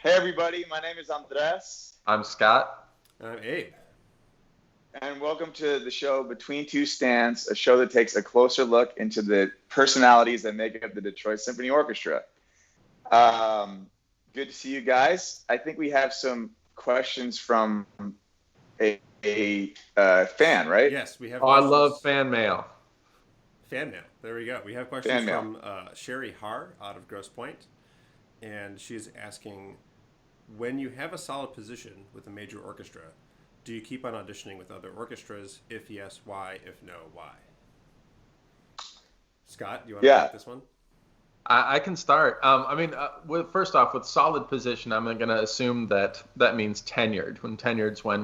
Hey everybody, my name is Andrés. I'm Scott. I'm Abe. And welcome to the show Between Two Stands, a show that takes a closer look into the personalities that make up the Detroit Symphony Orchestra. Good to see you guys. I think we have some questions from a fan, right? Yes, we have I questions. love fan mail. Fan mail. There we go. We have questions Fan mail. from Sherry Har out of Grosse Pointe. And she's asking, when you have a solid position with a major orchestra, do you keep on auditioning with other orchestras? If yes, why? If no, why? Scott, do you want to take this one? I can start. First off, with solid position, I'm going to assume that means tenured. When tenured's when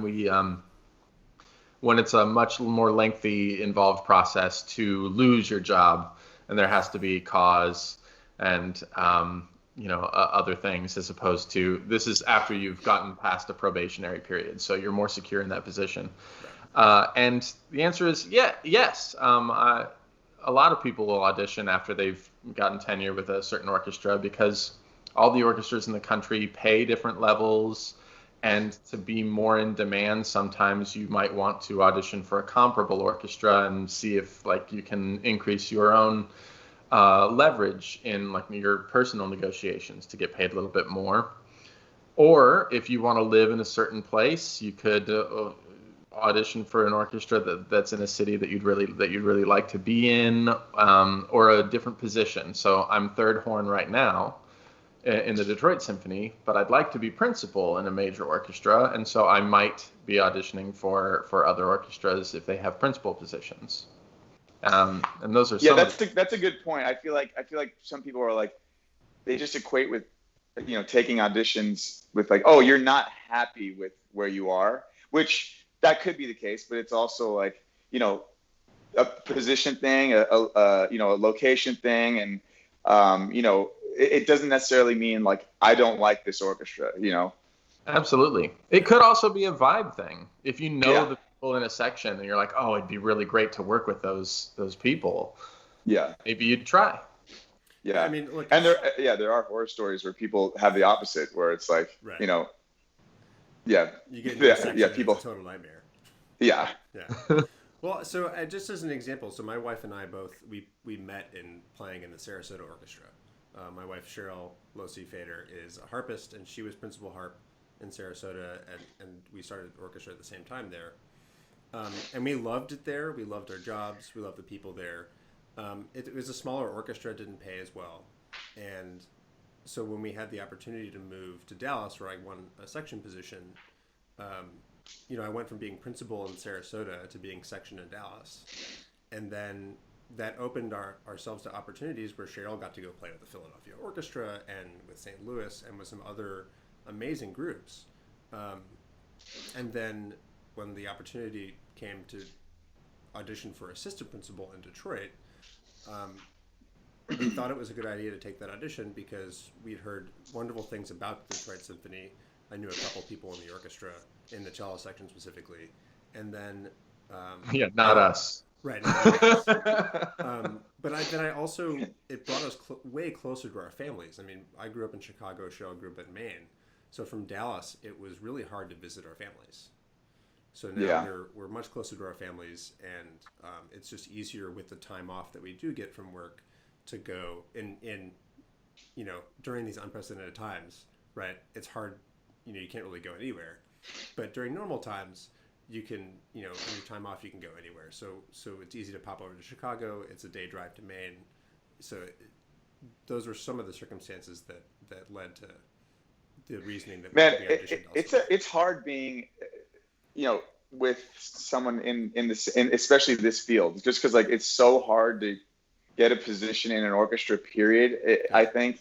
it's a much more lengthy, involved process to lose your job, and there has to be cause and other things, as opposed to this is after you've gotten past a probationary period, so you're more secure in that position. And the answer is yes. A lot of people will audition after they've gotten tenure with a certain orchestra because all the orchestras in the country pay different levels, and to be more in demand, sometimes you might want to audition for a comparable orchestra and see if you can increase your own leverage in your personal negotiations to get paid a little bit more. Or if you want to live in a certain place, you could audition for an orchestra that's in a city that you'd really like to be in, or a different position. So I'm third horn right now in the Detroit Symphony, but I'd like to be principal in a major orchestra, and so I might be auditioning for other orchestras if they have principal positions. And those are that's a good point. I feel like some people are they just equate with taking auditions with oh, you're not happy with where you are, which that could be the case, but it's also a position thing, a location thing, and it doesn't necessarily mean I don't like this orchestra, Absolutely. It could also be a vibe thing. If you know the people in a section and you're like, oh, it'd be really great to work with those people. Yeah. Maybe you'd try. Yeah. I mean, and there are horror stories where people have the opposite, where it's right. You get into a section people. It's a total nightmare. Yeah. Yeah. Well, so just as an example, so my wife and I both, we met in playing in the Sarasota Orchestra. My wife, Cheryl Losi-Fader, is a harpist, and she was principal harp in Sarasota, and we started the orchestra at the same time there. And we loved it there. We loved our jobs. We loved the people there. It was a smaller orchestra, didn't pay as well. And so when we had the opportunity to move to Dallas, where I won a section position, I went from being principal in Sarasota to being section in Dallas. And then that opened ourselves to opportunities where Cheryl got to go play with the Philadelphia Orchestra and with St. Louis and with some other amazing groups. And then when the opportunity came to audition for assistant principal in Detroit, we thought it was a good idea to take that audition because we'd heard wonderful things about the Detroit Symphony. I knew a couple people in the orchestra, in the cello section specifically. And then... not us. Right. But then I also, it brought us way closer to our families. I mean, I grew up in Chicago, Cheryl grew up in Maine. So from Dallas, it was really hard to visit our families. So now we're much closer to our families, and it's just easier with the time off that we do get from work to go in during these unprecedented times, right? It's hard, you can't really go anywhere. But during normal times, you can, in your time off, you can go anywhere. So it's easy to pop over to Chicago. It's a day drive to Maine. So those were some of the circumstances that led to the reasoning that we auditioned. It's hard being, with someone in especially this field, just because it's so hard to get a position in an orchestra. Period. I think,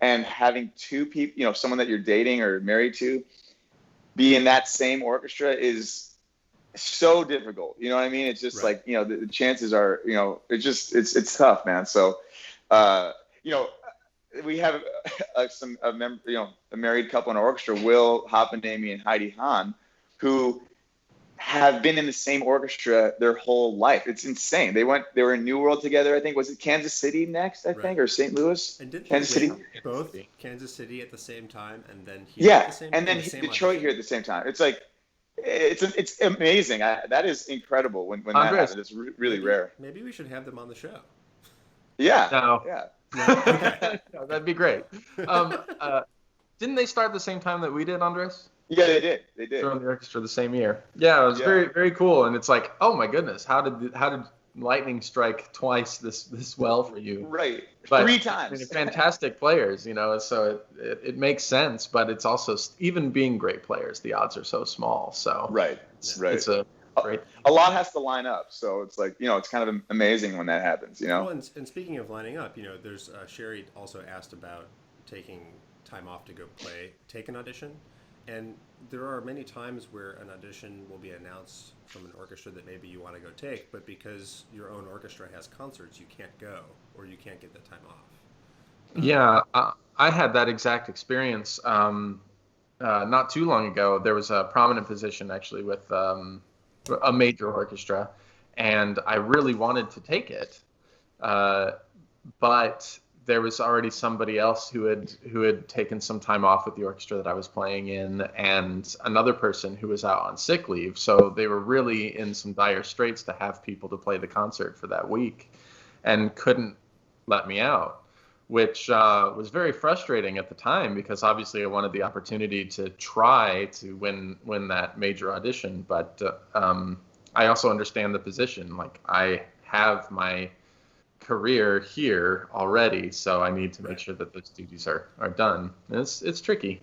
and having two people, someone that you're dating or married to, be in that same orchestra is so difficult. You know what I mean? It's just right. The chances are, it's tough, man. So, we have a married couple in our orchestra, Will Hoppenamy and Heidi Hahn, who have been in the same orchestra their whole life. It's insane. They were in New World together. I think, was it Kansas City next? I think, or St. Louis. And didn't Kansas they City. both Kansas City at the same time, and then here at the same and then Detroit here at the same time. It's like it's amazing. That is incredible when that Andrés, happens. It's really rare. Maybe we should have them on the show. Yeah. No. Yeah. No, that'd be great. Didn't they start at the same time that we did, Andrés? Yeah, they did. They did. Joined the orchestra the same year. Yeah, it was very, very cool. And it's like, oh my goodness, how did lightning strike twice this well for you? Right. But, 3 times. I mean, fantastic players, so it makes sense. But it's also, even being great players, the odds are so small. So right. It's a great. A lot has to line up, so it's like it's kind of amazing when that happens. Well, and speaking of lining up, there's Sherry also asked about taking time off to go take an audition, and there are many times where an audition will be announced from an orchestra that maybe you want to go take, but because your own orchestra has concerts, you can't go or you can't get the time off. Yeah, I had that exact experience not too long ago. There was a prominent position actually with a major orchestra, and I really wanted to take it, but there was already somebody else who had taken some time off with the orchestra that I was playing in, and another person who was out on sick leave. So they were really in some dire straits to have people to play the concert for that week, and couldn't let me out, which was very frustrating at the time, because obviously I wanted the opportunity to try to win that major audition. But I also understand the position. Like, I have my career here already, so I need to make sure that those duties are done. And it's tricky.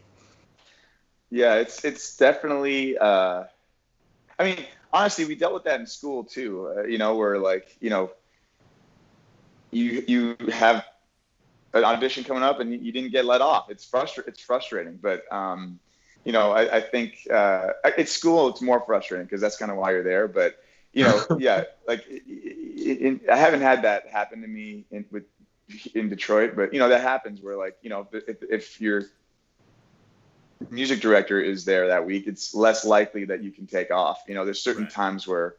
Yeah, it's definitely. I mean, honestly, we dealt with that in school too. Where like you have an audition coming up and you didn't get let off. It's frustrating, but I think at school it's more frustrating because that's kind of why you're there. But yeah, like I haven't had that happen to me in Detroit, but that happens where like if your music director is there that week, it's less likely that you can take off. There's certain times where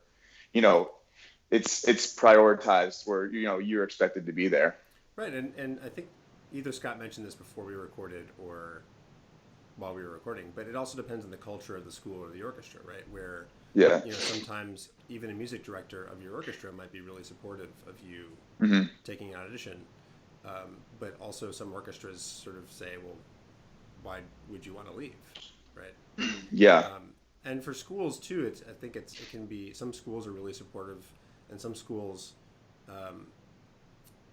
it's prioritized where you're expected to be there. Right, and I think either Scott mentioned this before we recorded or while we were recording, but it also depends on the culture of the school or the orchestra, right? Where sometimes even a music director of your orchestra might be really supportive of you taking an audition, but also some orchestras sort of say, well, why would you want to leave, right? Yeah. And for schools too, I think it can be, some schools are really supportive, and some schools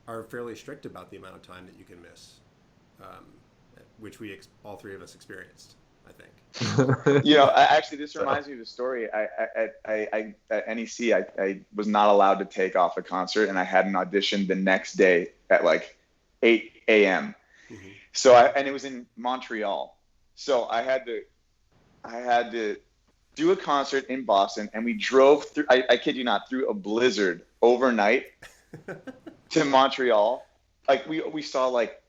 are fairly strict about the amount of time that you can miss, which all 3 of us experienced, I think. Actually, this reminds me of a story. I at NEC, I was not allowed to take off a concert, and I had an audition the next day at like 8 a.m. Mm-hmm. So and it was in Montreal. So I had to do a concert in Boston, and we drove through, I kid you not, through a blizzard overnight to Montreal. Like we saw like,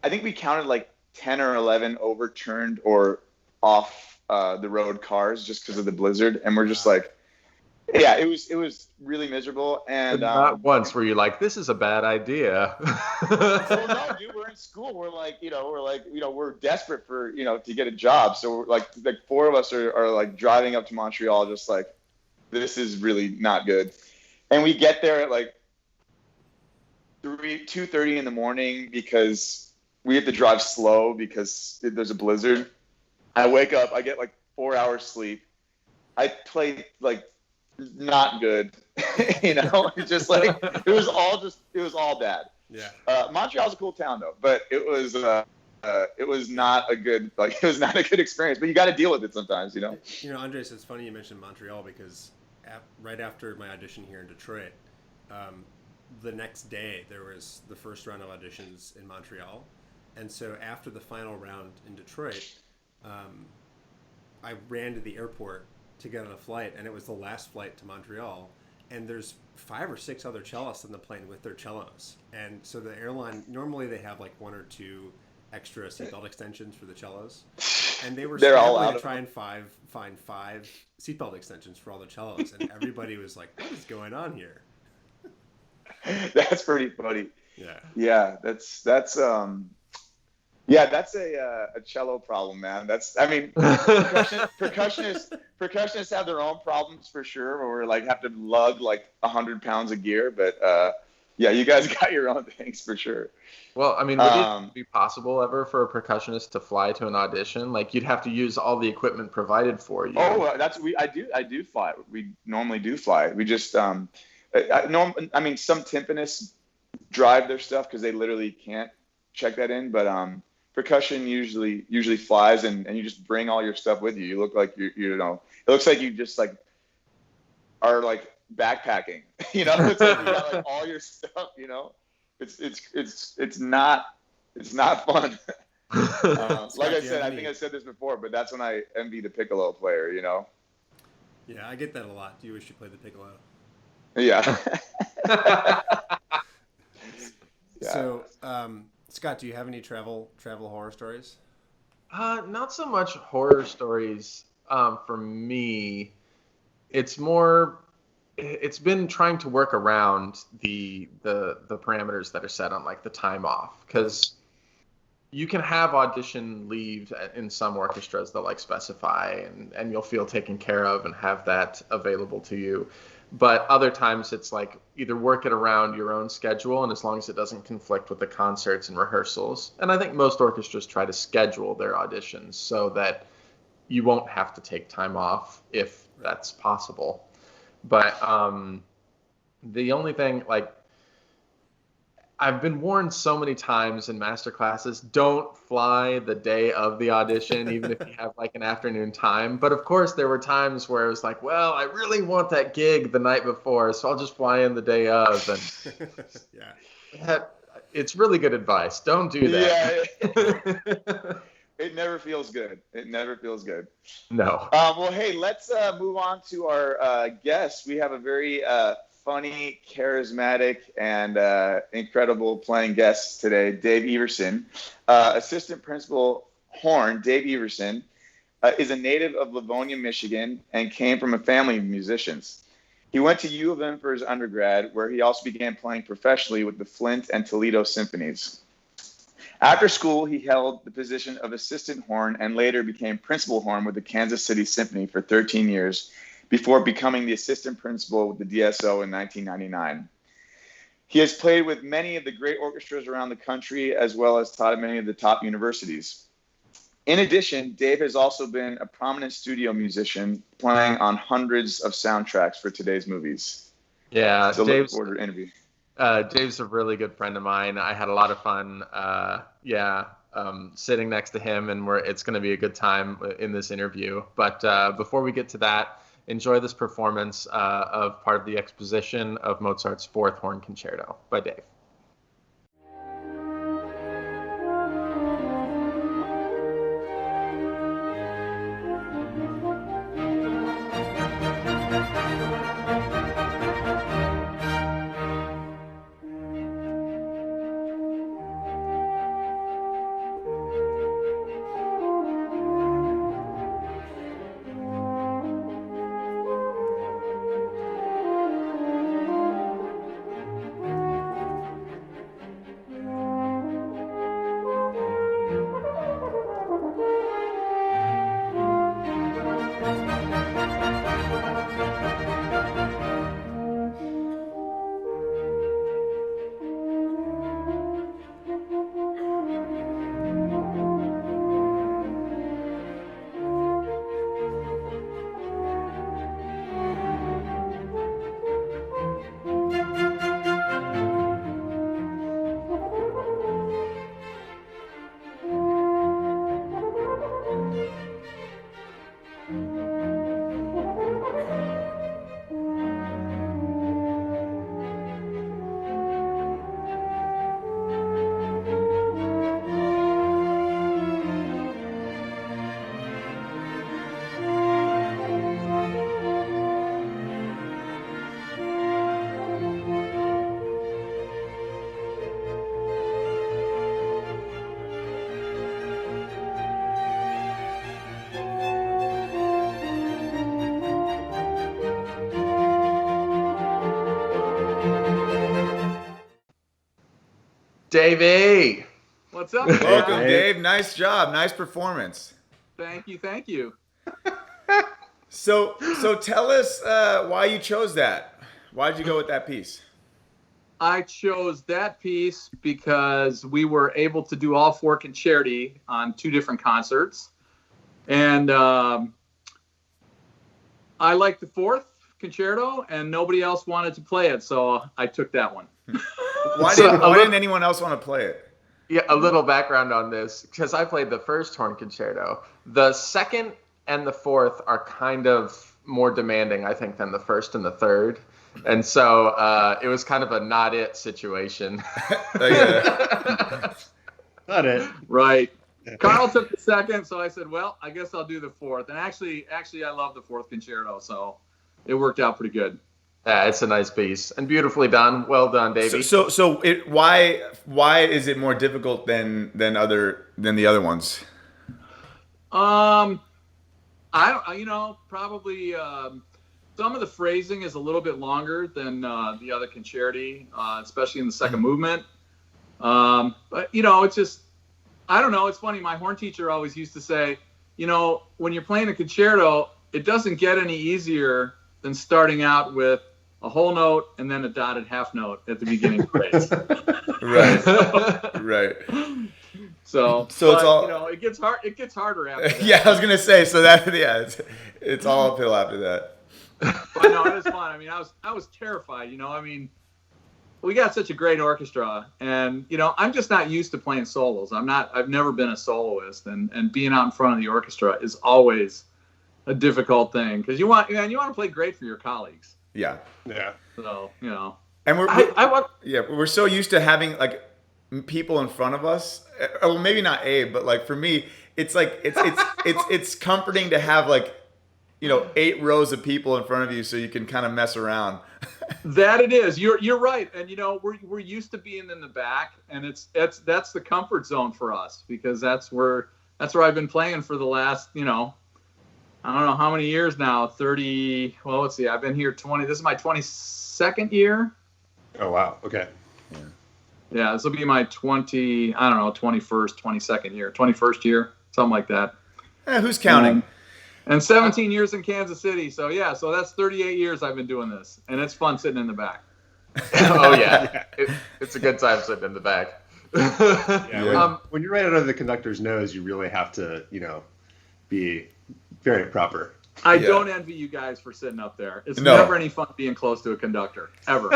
I think we counted like 10 or 11 overturned or off the road cars just because of the blizzard, and we're just like, yeah, it was really miserable. And not once were you like, this is a bad idea. Well, no, dude, we're in school. We're desperate for to get a job. So we're like 4 of us are like driving up to Montreal, just like, this is really not good. And we get there at like 2:30 in the morning because we have to drive slow because there's a blizzard. I wake up, I get like 4 hours sleep. I play like not good, It's just like it was all bad. Yeah. Montreal's a cool town though, but it was not a good experience. But you got to deal with it sometimes, Andrés, it's funny you mentioned Montreal because right after my audition here in Detroit, the next day there was the first round of auditions in Montreal, and so after the final round in Detroit, I ran to the airport to get on a flight, and it was the last flight to Montreal, and there's 5 or 6 other cellists on the plane with their cellos, and so the airline, normally they have like 1 or 2 extra seatbelt extensions for the cellos, And they were They're all scrambling out to of try them. and find five seatbelt extensions for all the cellos, and everybody was like, "What is going on here?" That's pretty funny. Yeah. Yeah, yeah, that's a cello problem, man. I mean, percussionists have their own problems for sure, where we like have to lug like 100 pounds of gear, but yeah, you guys got your own things for sure. Well, I mean, would it be possible ever for a percussionist to fly to an audition? Like, you'd have to use all the equipment provided for you. Oh, I do fly. We normally do fly. We just I mean, some timpanists drive their stuff because they literally can't check that in, but percussion usually flies, and you just bring all your stuff with you. You look like you know, it looks like you just like are like backpacking. You know, it's like you got like all your stuff. You know, it's not fun. Like I said, I think I said this before, but that's when I envy the piccolo player. You know. Yeah, I get that a lot. Do you wish you played the piccolo? Yeah. Yeah. So, Scott, do you have any travel horror stories? Not so much horror stories for me. It's more, it's been trying to work around the parameters that are set on like the time off, because you can have audition leave in some orchestras that like specify, and you'll feel taken care of and have that available to you. But other times it's like either work it around your own schedule, and as long as it doesn't conflict with the concerts and rehearsals. And I think most orchestras try to schedule their auditions so that you won't have to take time off if that's possible. But the only thing, like, I've been warned so many times in master classes, don't fly the day of the audition, even if you have like an afternoon time. But of course, there were times where it was like, well, I really want that gig the night before, so I'll just fly in the day of. And Yeah, it's really good advice. Don't do that. Yeah. It never feels good. It never feels good. No. Well, hey, let's move on to our guest. We have a very funny, charismatic, and incredible playing guest today, Dave Everson. Assistant Principal Horn, Dave Everson, is a native of Livonia, Michigan, and came from a family of musicians. He went to U of M for his undergrad, where he also began playing professionally with the Flint and Toledo Symphonies. After school, he held the position of assistant horn and later became principal horn with the Kansas City Symphony for 13 years before becoming the assistant principal with the DSO in 1999. He has played with many of the great orchestras around the country, as well as taught at many of the top universities. In addition, Dave has also been a prominent studio musician, playing on hundreds of soundtracks for today's movies. Yeah, so look forward to the interview. Dave's a really good friend of mine. I had a lot of fun, sitting next to him, and it's going to be a good time in this interview. But before we get to that, enjoy this performance of part of the exposition of Mozart's Fourth Horn Concerto by Dave. Davey, what's up? Welcome, Dave. Nice job. Nice performance. Thank you. So tell us why you chose that. Why did you go with that piece? I chose that piece because we were able to do all 4 concerti on 2 different concerts. And I liked the 4th concerto, and nobody else wanted to play it, so I took that one. Why didn't anyone else want to play it? Yeah, a little background on this, because I played the first horn concerto. The second and the fourth are kind of more demanding, I think, than the first and the third. And so it was kind of a not it situation. Not it. Right. Carl took the second, so I said, well, I guess I'll do the 4th. And actually, I love the 4th concerto, so it worked out pretty good. Yeah, it's a nice piece and beautifully done. Well done, Davey. So why is it more difficult than the other ones? I probably some of the phrasing is a little bit longer than the other concerti, especially in the second movement. But it's just, I don't know. It's funny. My horn teacher always used to say, when you're playing a concerto, it doesn't get any easier than starting out with a whole note and then a dotted half note at the beginning of the phrase. Right. So it's all, it gets hard. It gets harder after that. Yeah, I was gonna say. So it's all uphill after that. I know, it was fun. I mean, I was terrified. We got such a great orchestra, and I'm just not used to playing solos. I've never been a soloist, and being out in front of the orchestra is always a difficult thing because you want to play great for your colleagues. Yeah. So and we're so used to having like people in front of us. Well, maybe not Abe, but like for me, it's like it's comforting to have like 8 rows of people in front of you so you can kind of mess around. That it is. You're right, and we're used to being in the back, and that's the comfort zone for us because that's where I've been playing for the last I don't know how many years now. 30. Well, let's see. I've been here 20. This is my 22nd year. Oh wow. Okay. Yeah, this will be my 21st, 22nd year, 21st year, something like that. Who's counting? And 17 years in Kansas City. So so that's 38 years I've been doing this, and it's fun sitting in the back. Oh yeah, it's a good time sitting in the back. When you're right under the conductor's nose, you really have to, be very proper. I don't envy you guys for sitting up there. It's never any fun being close to a conductor, ever.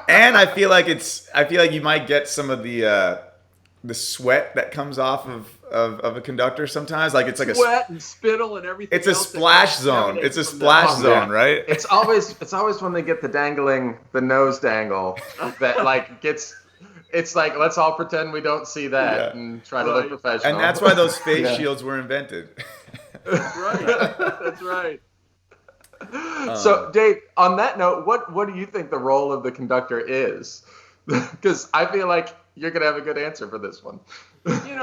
And I feel like you might get some of the sweat that comes off of a conductor sometimes. Like it's like sweat and spittle and everything. It's a splash zone. It's a splash zone, right? It's always when they get the nose dangle that like gets. It's like, let's all pretend we don't see that and try to look professional. And that's why those face shields were invented. Right. That's right. So, Dave, on that note, what do you think the role of the conductor is? Because I feel like you're going to have a good answer for this one. We've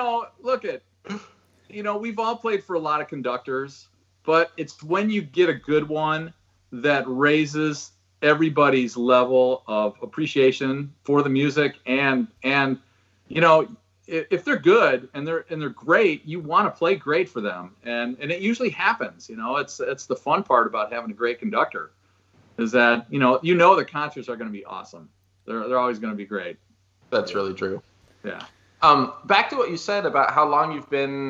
all played for a lot of conductors, but it's when you get a good one that raises everybody's level of appreciation for the music, and if they're good and they're great, you want to play great for them, and it usually happens. It's the fun part about having a great conductor is that the concerts are going to be awesome. They're always going to be great. That's really true. Yeah. Back to what you said about how long you've been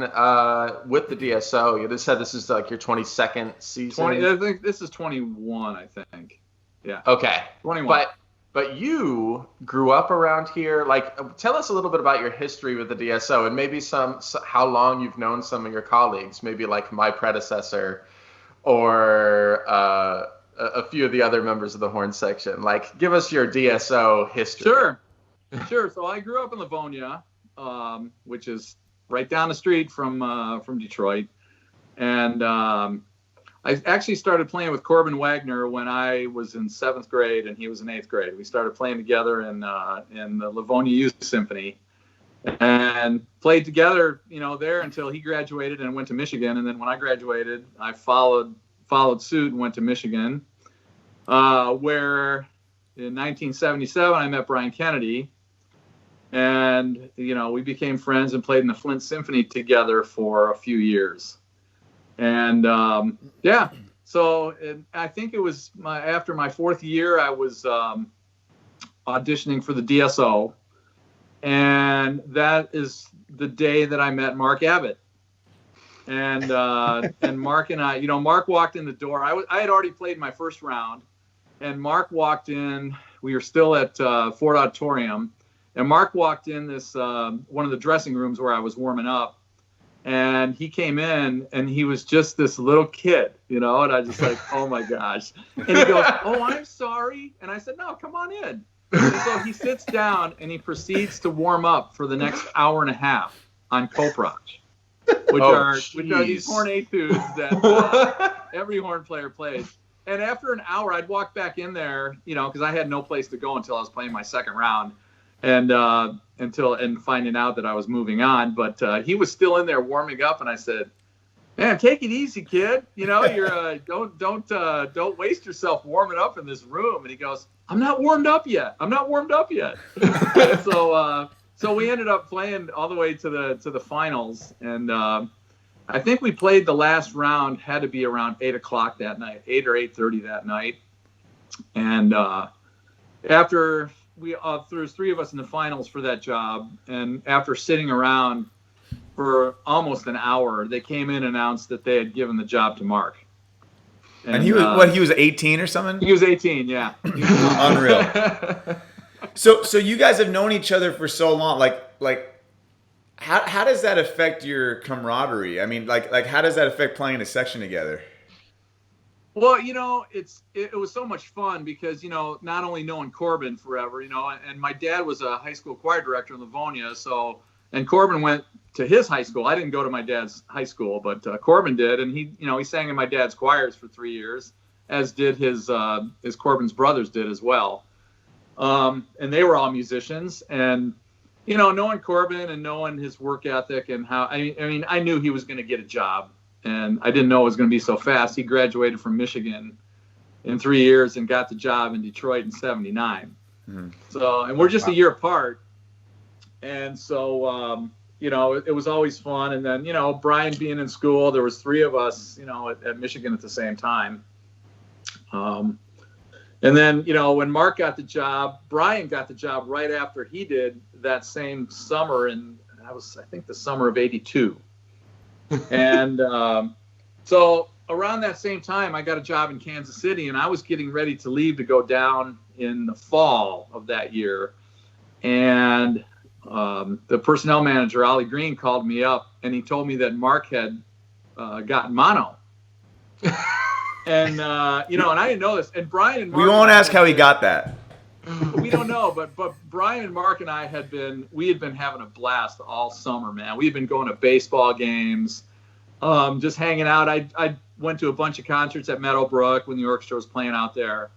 with the DSO. You just said this is like your 22nd season. I think this is 21. I think. Yeah. Okay. 21. But you grew up around here. Like, tell us a little bit about your history with the DSO and maybe how long you've known some of your colleagues, maybe like my predecessor or a few of the other members of the horn section. Like, give us your DSO history. Sure. So I grew up in Livonia, which is right down the street from Detroit, and I actually started playing with Corbin Wagner when I was in 7th grade and he was in 8th grade. We started playing together in the Livonia Youth Symphony and played together, there until he graduated and went to Michigan. And then when I graduated, I followed suit and went to Michigan, where in 1977 I met Brian Kennedy. And, we became friends and played in the Flint Symphony together for a few years. And, so I think it was after my 4th year, I was auditioning for the DSO. And that is the day that I met Mark Abbott. And Mark and I, Mark walked in the door. I had already played my first round. And Mark walked in. We were still at Ford Auditorium. And Mark walked in this one of the dressing rooms where I was warming up. And he came in, and he was just this little kid, and I just like, oh, my gosh. And he goes, oh, I'm sorry. And I said, no, come on in. And so he sits down, and he proceeds to warm up for the next hour and a half on Coprach, which are these horn etudes that every horn player plays. And after an hour, I'd walk back in there, because I had no place to go until I was playing my second round. And finding out that I was moving on, but he was still in there warming up, and I said, "Man, take it easy, kid. You're don't waste yourself warming up in this room." And he goes, "I'm not warmed up yet. So we ended up playing all the way to the finals, and I think we played the last round. Had to be around 8:00 that night, 8 or 8:30 that night, and after. There was 3 of us in the finals for that job, and after sitting around for almost an hour, they came in and announced that they had given the job to Mark. And he was he was 18 or something? He was 18, yeah. Unreal. So you guys have known each other for so long. Like how does that affect your camaraderie? I mean, like how does that affect playing a section together? Well, it was so much fun because, not only knowing Corbin forever, and my dad was a high school choir director in Livonia. And Corbin went to his high school. I didn't go to my dad's high school, but Corbin did. And he sang in my dad's choirs for 3 years, as did his Corbin's brothers did as well. And they were all musicians. And, knowing Corbin and knowing his work ethic and how, I knew he was going to get a job. And I didn't know it was going to be so fast. He graduated from Michigan in 3 years and got the job in Detroit in '79. Mm-hmm. So, and we're just a year apart. And so, it was always fun. And then, Brian being in school, there was 3 of us, at Michigan at the same time. And then, when Mark got the job, Brian got the job right after he did that same summer. And that was, I think, the summer of '82. And so around that same time, I got a job in Kansas City, and I was getting ready to leave to go down in the fall of that year. And the personnel manager, Ollie Green, called me up, and he told me that Mark had gotten mono. And, and I didn't know this. And Brian and Mark... We won't ask how he got that. We don't know, but Brian and Mark and I had been having a blast all summer, man. We had been going to baseball games, just hanging out. I went to a bunch of concerts at Meadowbrook when the orchestra was playing out there.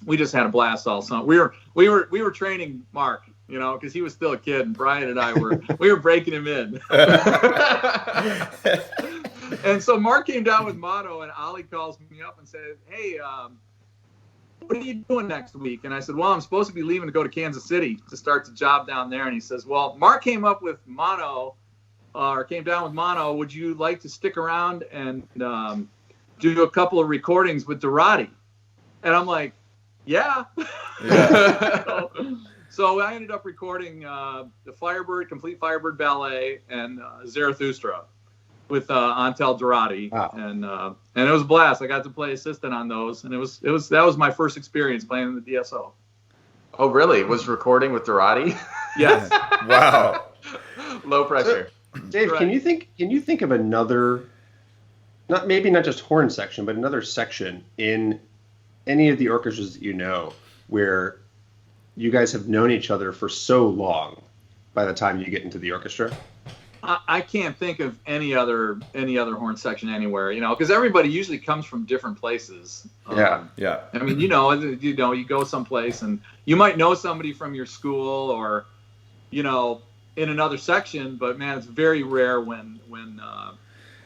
We just had a blast all summer. We were training Mark, because he was still a kid, and Brian and I were breaking him in. And so Mark came down with mono, and Ollie calls me up and said, "Hey, what are you doing next week?" And I said, "Well, I'm supposed to be leaving to go to Kansas City to start the job down there." And he says, "Well, Mark came up with mono, or came down with mono. Would you like to stick around and do a couple of recordings with Dorati?" And I'm like, yeah. So I ended up recording the Firebird, Complete Firebird Ballet, and Zarathustra with Antel Dorati. Wow. And it was a blast. I got to play assistant on those, and that was my first experience playing in the DSO. Oh, really? Was recording with Dorati? Yes. Wow. Low pressure. So, Dave, right. Can you think of another, not just horn section, but another section in any of the orchestras that you know where you guys have known each other for so long by the time you get into the orchestra? I can't think of any other horn section anywhere, because everybody usually comes from different places. Yeah. I mean, you go someplace and you might know somebody from your school or, in another section, but man, it's very rare when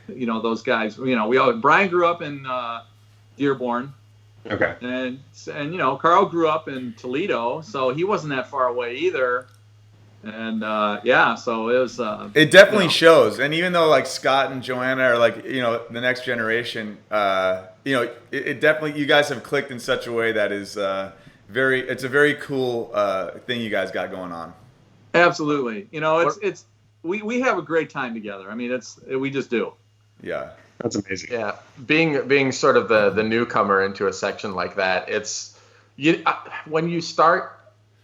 those guys, Brian grew up in Dearborn. Okay. And Carl grew up in Toledo, so he wasn't that far away either. And so it was. It definitely shows. And even though like Scott and Joanna are like the next generation, it definitely, you guys have clicked in such a way that is it's a very cool thing you guys got going on. Absolutely. We have a great time together. I mean, we just do. Yeah. That's amazing. Yeah, being sort of the newcomer into a section like that, when you start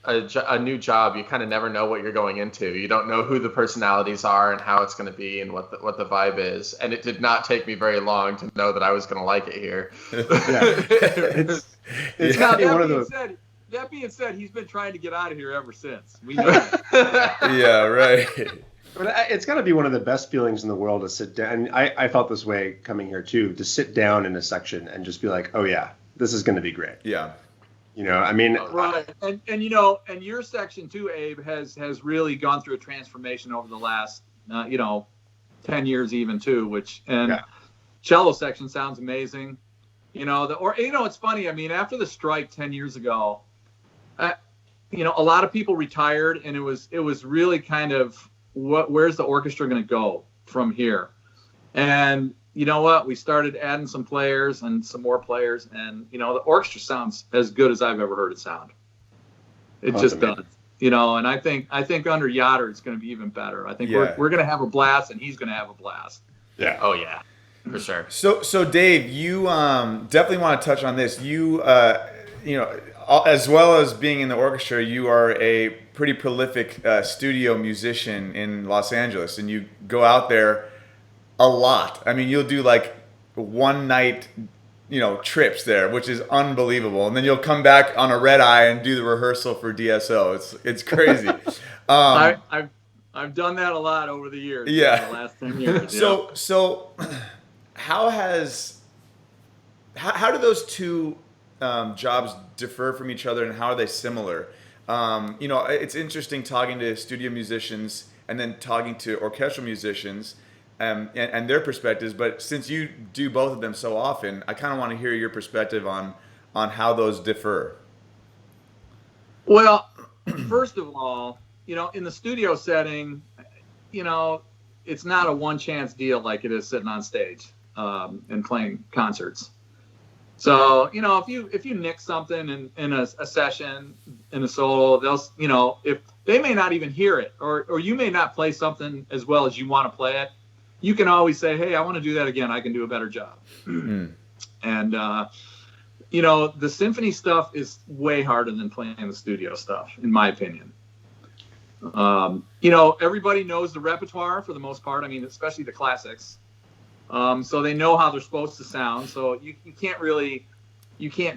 a new job, you kind of never know what you're going into. You don't know who the personalities are and how it's going to be and what the vibe is. And it did not take me very long to know that I was going to like it here. It's got to be one of those. That being said, he's been trying to get out of here ever since. We know that. Yeah, right. But it's got to be one of the best feelings in the world to sit down. And I felt this way coming here too, to sit down in a section and just be like, oh yeah, this is going to be great. Yeah. I mean, right. And your section too, Abe, has really gone through a transformation over the last, 10 years even too, cello section sounds amazing. It's funny. I mean, after the strike 10 years ago, a lot of people retired, and it was really kind of where's the orchestra going to go from here? And you know what? We started adding some players and some more players, and the orchestra sounds as good as I've ever heard it sound. It just does. And I think under Yoder it's going to be even better. I think we're going to have a blast, and he's going to have a blast. Yeah. Oh yeah. For sure. So Dave, you definitely want to touch on this. You as well as being in the orchestra, you are a pretty prolific studio musician in Los Angeles, and you go out there a lot. I mean, you'll do like one night, trips there, which is unbelievable, and then you'll come back on a red eye and do the rehearsal for DSO. It's crazy. I've done that a lot over the years. Yeah. The last 10 years. So how do those two jobs differ from each other, and how are they similar? It's interesting talking to studio musicians and then talking to orchestral musicians and their perspectives. But since you do both of them so often, I kind of want to hear your perspective on how those differ. Well, first of all, in the studio setting, it's not a one chance deal like it is sitting on stage and playing concerts. So, if you nick something in a session, in a solo, they'll, if they may not even hear it, or you may not play something as well as you want to play it, you can always say, hey, I want to do that again. I can do a better job. And, the symphony stuff is way harder than playing the studio stuff, in my opinion. Everybody knows the repertoire for the most part. I mean, especially the classics. So they know how they're supposed to sound. So you can't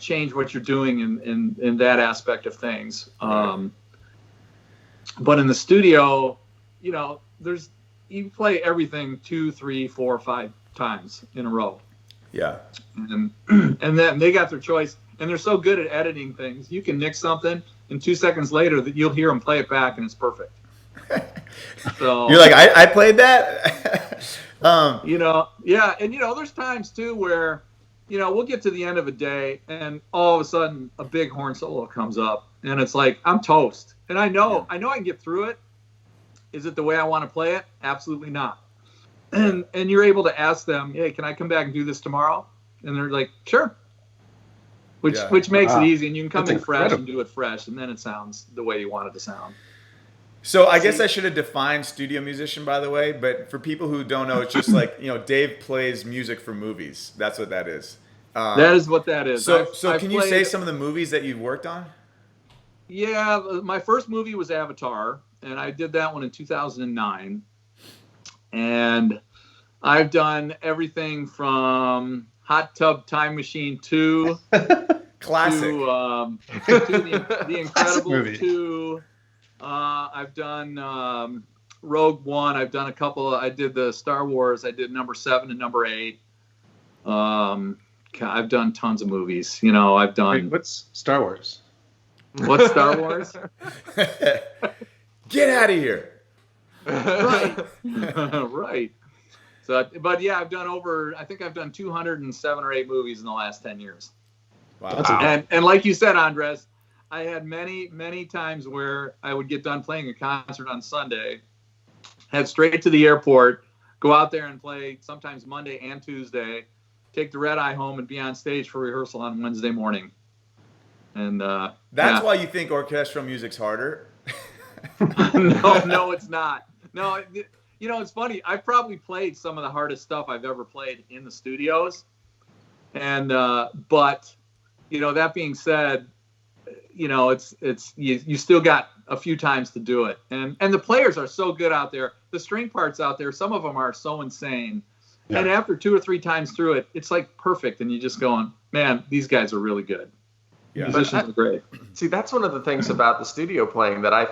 change what you're doing in that aspect of things. But in the studio, you play everything 2, 3, 4, 5 times in a row. Yeah. And then they got their choice, and they're so good at editing things. You can nick something, and 2 seconds later that you'll hear them play it back, and it's perfect. So you're like, I played that. Yeah, and there's times too where, we'll get to the end of a day, and all of a sudden a big horn solo comes up, and it's like I'm toast, and I know I can get through it. Is it the way I want to play it? Absolutely not. And you're able to ask them, hey, can I come back and do this tomorrow? And they're like, sure. Which makes it easy, and you can come in fresh and do it fresh, and then it sounds the way you want it to sound. So I guess I should have defined studio musician, by the way, but for people who don't know, it's just like, Dave plays music for movies. That's what that is. That is what that is. So can you say some of the movies that you've worked on? Yeah, my first movie was Avatar, and I did that one in 2009. And I've done everything from Hot Tub Time Machine 2 classic to the Incredibles 2. I've done Rogue One. I've done a couple. I did the Star Wars. I did number 7 and number 8. I've done tons of movies. I've done. Wait, what's Star Wars? What's Star Wars? Get out of here. Right. Right. So, but yeah, I've done I think I've done 207 or 8 movies in the last 10 years. Wow. And like you said, Andrés, had many times where I would get done playing a concert on Sunday, head straight to the airport, go out there and play sometimes Monday and Tuesday, take the red eye home and be on stage for rehearsal on Wednesday morning. And that's why you think orchestral music's harder? No, it's not. No, it's funny. I've probably played some of the hardest stuff I've ever played in the studios. And, but, that being said, you still got a few times to do it. And the players are so good out there. The string parts out there, some of them are so insane. Yeah. And after 2 or 3 times through it, it's like perfect. And you just going, man, these guys are really good. Yeah. Musicians are great. See, that's one of the things about the studio playing that I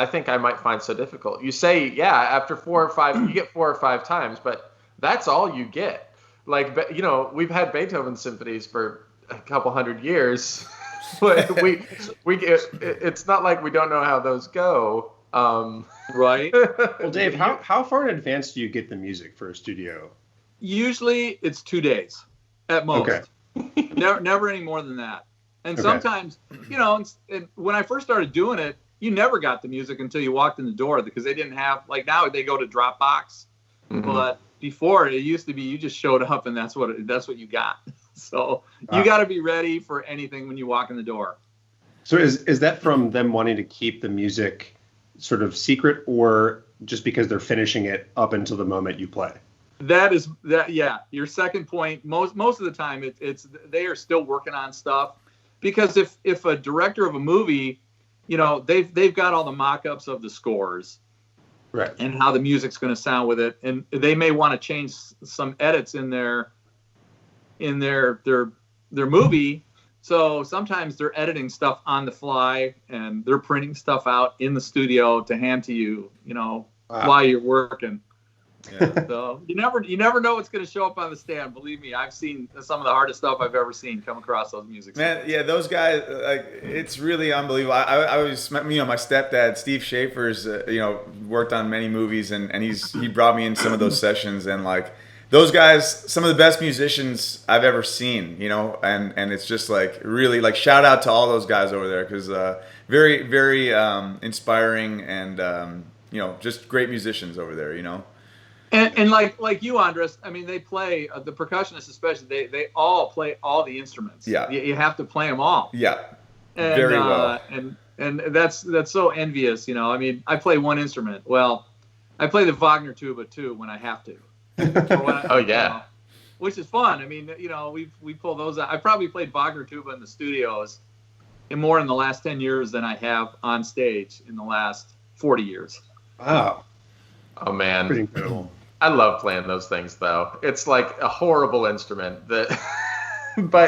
think I might find so difficult. You say, yeah, after 4 or 5, you get 4 or 5 times, but that's all you get. Like, we've had Beethoven symphonies for a couple hundred years. It's not like we don't know how those go. Right. Well, Dave, how far in advance do you get the music for a studio? Usually it's 2 days at most. Okay. Never any more than that. And sometimes, when I first started doing it, you never got the music until you walked in the door because they didn't have, like now they go to Dropbox. Mm-hmm. But before it used to be you just showed up and that's what you got. So you got to be ready for anything when you walk in the door. So is that from them wanting to keep the music sort of secret, or just because they're finishing it up until the moment you play? Yeah. Your second point. Most of the time, it's they are still working on stuff, because if a director of a movie, they've got all the mock-ups of the scores, right, and how the music's going to sound with it, and they may want to change some edits in their movie. So sometimes they're editing stuff on the fly and they're printing stuff out in the studio to hand to you, while you're working. Yeah. So you never know what's going to show up on the stand. Believe me, I've seen some of the hardest stuff I've ever seen come across those music stands. Man, yeah, those guys, it's really unbelievable. I was, my stepdad, Steve Schaefer's, worked on many movies, and he brought me in some of those sessions, and those guys, some of the best musicians I've ever seen, and it's just really shout out to all those guys over there, because very, very inspiring, and just great musicians over there, And like you, Andrés, I mean, they play, the percussionists especially, they all play all the instruments. Yeah. You have to play them all. Yeah. And, very well. And that's so envious, I mean, I play one instrument. Well, I play the Wagner tuba too when I have to. Oh yeah. Which is fun. I mean, we pull those out. I probably played Wagner tuba in the studios more in the last 10 years than I have on stage in the last 40 years. Wow. Oh man. Pretty incredible. I love playing those things though. It's like a horrible instrument but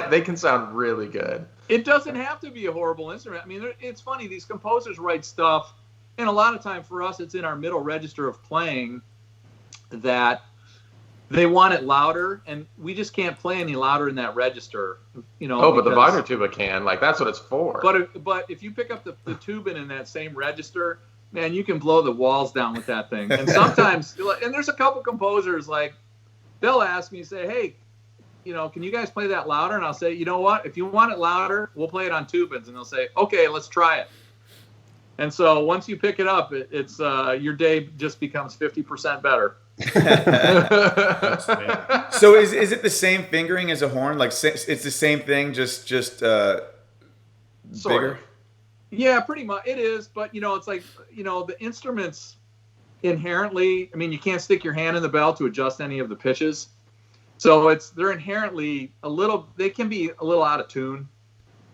they can sound really good. It doesn't have to be a horrible instrument. I mean, it's funny, these composers write stuff, and a lot of time for us it's in our middle register of playing that they want it louder, and we just can't play any louder in that register. But the Wagner tuba can. That's what it's for. But if you pick up the tubin in that same register, man, you can blow the walls down with that thing. And sometimes, and there's a couple composers, they'll ask me, say, hey, can you guys play that louder? And I'll say, you know what? If you want it louder, we'll play it on tubins. And they'll say, okay, let's try it. And so once you pick it up, it's your day just becomes 50% better. So is it the same fingering as a horn? It's the same thing, just bigger? Yeah, pretty much it is. But it's the instruments inherently, I mean, you can't stick your hand in the bell to adjust any of the pitches. So they're inherently they can be a little out of tune.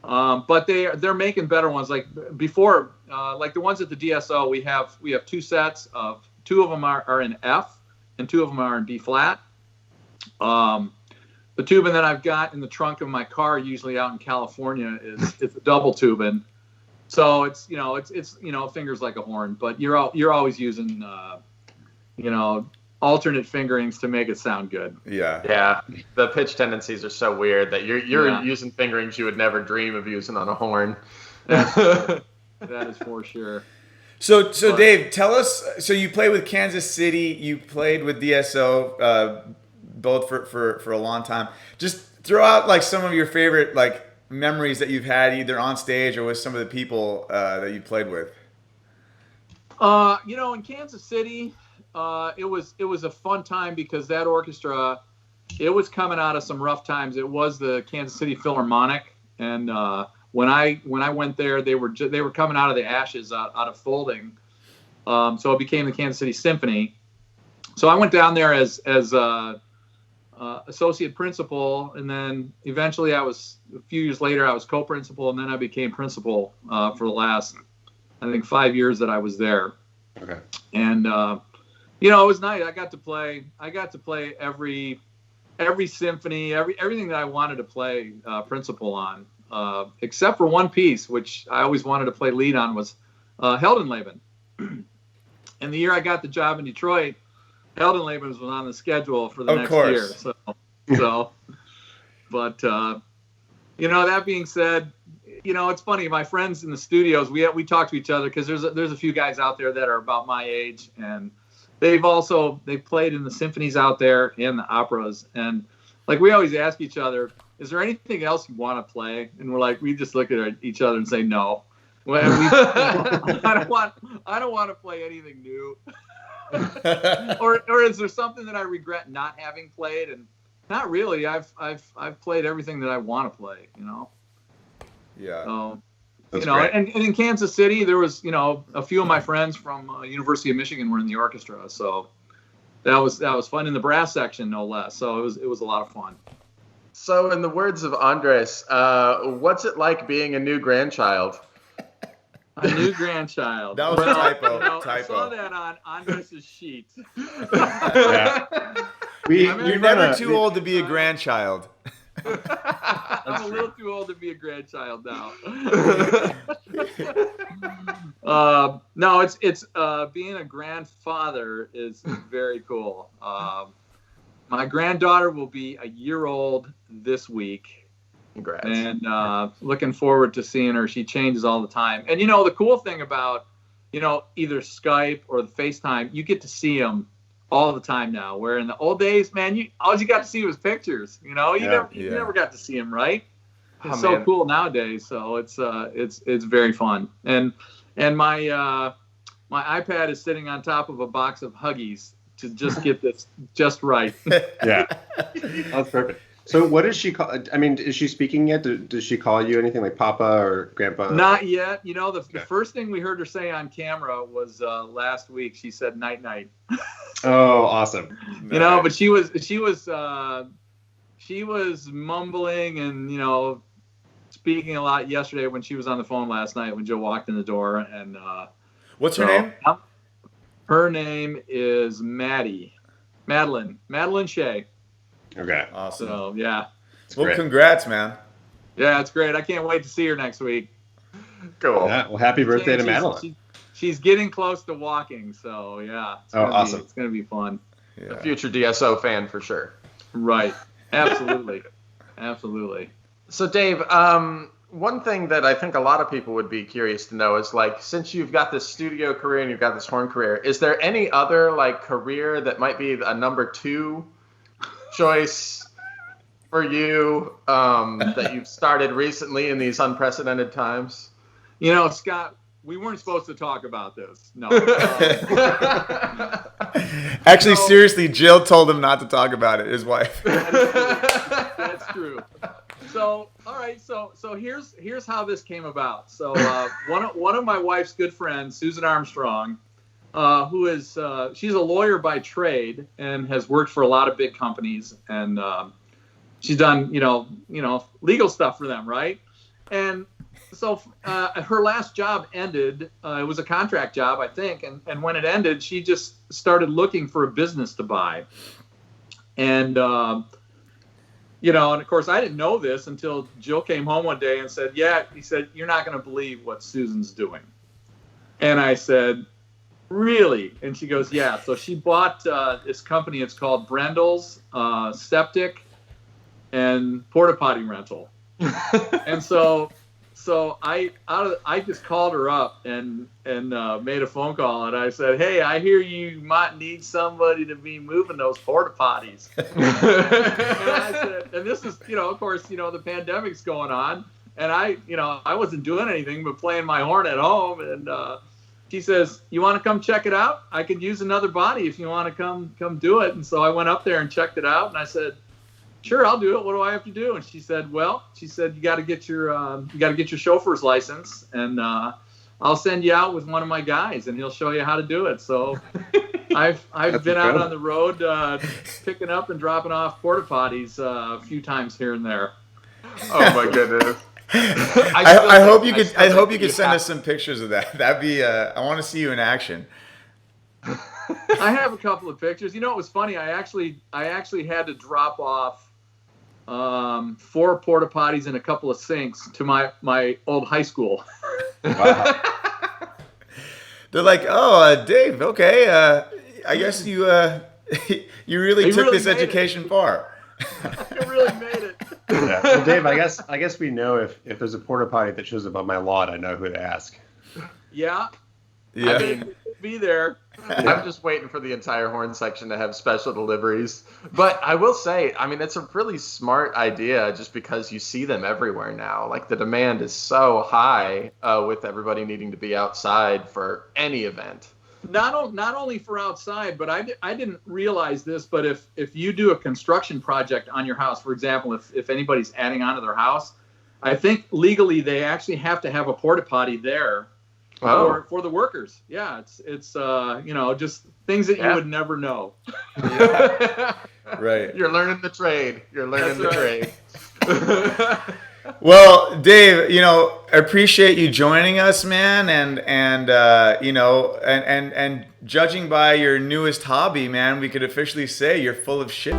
But they're making better ones. Like before, the ones at the DSO, we have 2 sets of 2 of them are in F and 2 of them are in B flat. The tubin that I've got in the trunk of my car, usually out in California, it's a double tubin. So it's fingers like a horn, but you're always using alternate fingerings to make it sound good. Yeah. Yeah. The pitch tendencies are so weird that you're using fingerings you would never dream of using on a horn. That is for sure. So Dave, tell us. So you played with Kansas City. You played with DSO, both for a long time. Just throw out some of your favorite memories that you've had either on stage or with some of the people that you played with? In Kansas City, it was a fun time because that orchestra, it was coming out of some rough times. It was the Kansas City Philharmonic, and when I went there, they were coming out of the ashes, out of folding. So it became the Kansas City Symphony. So I went down there as associate principal, and then eventually a few years later, I was co-principal, and then I became principal for the last, I think, 5 years that I was there. Okay. And it was nice. I got to play every symphony, everything that I wanted to play principal on, except for one piece, which I always wanted to play lead on, was Heldenleben. And the year I got the job in Detroit, Heldenleben was on the schedule for the next year. But that being said, it's funny. My friends in the studios, we talk to each other because there's a few guys out there that are about my age, and they've played in the symphonies out there and the operas, and like we always ask each other, is there anything else you want to play? And we just look at each other and say no. I don't want to play anything new. or is there something that I regret not having played? And not really. I've played everything that I want to play. Yeah. So, That's great. and in Kansas City, there was a few of my friends from University of Michigan were in the orchestra, so that was fun in the brass section, no less. So it was a lot of fun. So, in the words of Andrés, what's it like being a new grandchild? A new grandchild. That was a typo. I saw that on Andres' sheet. Yeah. You're never too old to be a grandchild. I'm a little too old to be a grandchild now. No, it's being a grandfather is very cool. My granddaughter will be a year old this week. Congrats. And looking forward to seeing her. She changes all the time. And the cool thing about either Skype or the FaceTime, you get to see them all the time now. Where in the old days, man, all you got to see was pictures. You never got to see them, right? It's so cool nowadays. So it's very fun. And my iPad is sitting on top of a box of Huggies to just get this just right. Yeah, that's perfect. So what does she call? I mean, is she speaking yet? Does she call you anything like Papa or Grandpa? Not yet. The first thing we heard her say on camera was last week. She said night night. Oh, awesome. But she was mumbling and speaking a lot yesterday when she was on the phone last night when Joe walked in the door. And what's her name? Her name is Madeline Shea. Okay. Awesome. So yeah. Well, congrats, man. Yeah, it's great. I can't wait to see her next week. Cool. Yeah. Well, happy birthday to Madeline. She's getting close to walking, so yeah. Awesome. It's gonna be fun. Yeah. A future DSO fan for sure. Right. Absolutely. Absolutely. So Dave, one thing that I think a lot of people would be curious to know is since you've got this studio career and you've got this horn career, is there any other career that might be a number 2 choice for you that you've started recently in these unprecedented times? Scott, we weren't supposed to talk about this. No. Actually, seriously, Jill told him not to talk about it, his wife. That's true. So, all right. So here's how this came about. So one of my wife's good friends, Susan Armstrong, who is she's a lawyer by trade and has worked for a lot of big companies, and she's done legal stuff for them, right? And so her last job ended. It was a contract job, I think, and when it ended, she just started looking for a business to buy, and and of course I didn't know this until Jill came home one day and said, "Yeah," he said, "you're not going to believe what Susan's doing," and I said, "Really?" And she goes, "Yeah." So she bought this company. It's called Brendel's Septic and Porta Potty Rental. And so I just called her up and made a phone call, and I said, "Hey, I hear you might need somebody to be moving those porta potties." And I said, and this is, of course, the pandemic's going on. And I wasn't doing anything but playing my horn at home. And she says, "You want to come check it out? I could use another body if you want to come do it." And so I went up there and checked it out. And I said, "Sure, I'll do it. What do I have to do?" And she said, "You got to get your chauffeur's license, and I'll send you out with one of my guys, and he'll show you how to do it." So I've been out on the road picking up and dropping off porta potties a few times here and there. Oh my goodness. I hope you could send us some pictures of that. That'd be I want to see you in action. I have a couple of pictures. It was funny. I actually had to drop off 4 porta potties and a couple of sinks to my old high school. Wow. They're like, "Oh, Dave, okay. I guess you you really took this education far." I really made it. Yeah. Well, Dave, I guess we know if there's a porta potty that shows up on my lawn, I know who to ask. Yeah. Yeah. I mean, be there. I'm just waiting for the entire horn section to have special deliveries. But I will say, I mean, it's a really smart idea just because you see them everywhere now. Like, the demand is so high with everybody needing to be outside for any event. Not only for outside, but I didn't realize this, but if you do a construction project on your house, for example, if anybody's adding on to their house, I think legally they actually have to have a porta potty there. Oh. For the workers. Yeah, it's just things that you would never know. Yeah. Right. You're learning the trade. Trade. Well, Dave, I appreciate you joining us, man, and judging by your newest hobby, man, we could officially say you're full of shit.